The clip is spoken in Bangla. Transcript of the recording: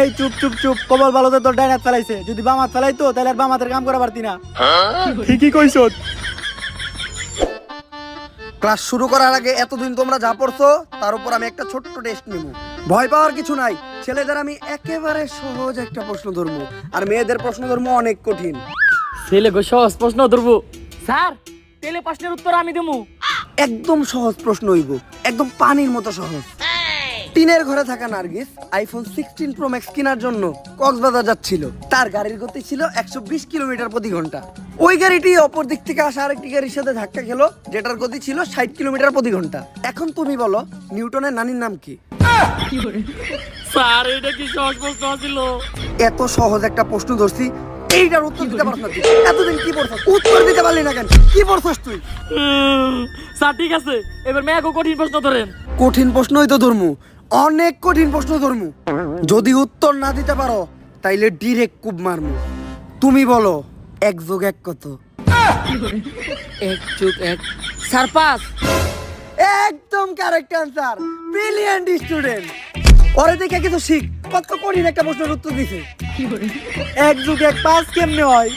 এই চুপ চুপ চুপ, কবল ভালোতে তোর ডাইন হাত ফেলাইছে, যদি বাম হাত ফেলাইতো তাহলে আর বাম হাতের কাম করা পারতি না। ঠিকই কইছো। ক্লাস শুরু করার আগে এতদিন তোমরা যা পড়ছো তার উপর আমি একটা ছোট্ট টেস্ট নিব। ভয় পাওয়ার কিছু নাই, ছেলেদের আমি একেবারে সহজ একটা প্রশ্ন ধরবো, আর মেয়েদের প্রশ্ন ধরবো অনেক কঠিন। ছেলে গো সহজ প্রশ্ন ধরবো স্যার, তেলে প্রশ্নের উত্তর আমি দেবো। একদম সহজ প্রশ্ন হইব, একদম পানির মতো সহজ। টিনের ঘরে থাকা নার্গিস আইফোন 16 প্রো ম্যাক্স কেনার জন্য কক্সবাজার যাচ্ছিল। তার গাড়ির গতি ছিল 120 কিলোমিটার প্রতি ঘন্টা। ওই গাড়িটি অপর দিক থেকে আসা আরেকটি গাড়ির সাথে ধাক্কা খেলো, যেটার গতি ছিল 60 কিলোমিটার প্রতি ঘন্টা। এখন তুমি বলো নিউটনের নানির নাম কি? স্যার এটা কি সহজ প্রশ্ন ছিল? এত সহজ একটা প্রশ্ন ধরছি, এইটার উত্তর দিতে পারছ না তুই। এতদিন কি পড়ছস? উত্তর দিতে পারলি না কেন? কি পড়ছস তুই? স্যার ঠিক আছে, এবার মেয়াগো কঠিন প্রশ্ন ধরেন। কঠিন প্রশ্নই তো ধরমু, অনেক কঠিন প্রশ্ন ধরমু। যদি উত্তর না দিতে পারো তাইলে ডিরেক্ট কুব মারমু। তুমি বলো 1+1 কত? 1+1 স্যার 5। একদম কারেক্ট আনসার, ব্রিলিয়ান্ট স্টুডেন্ট। ওরে দেখে কিছু শিখ, কত কঠিন একটা প্রশ্নের উত্তর দিছে। 1+1 5 কেমনে হয়?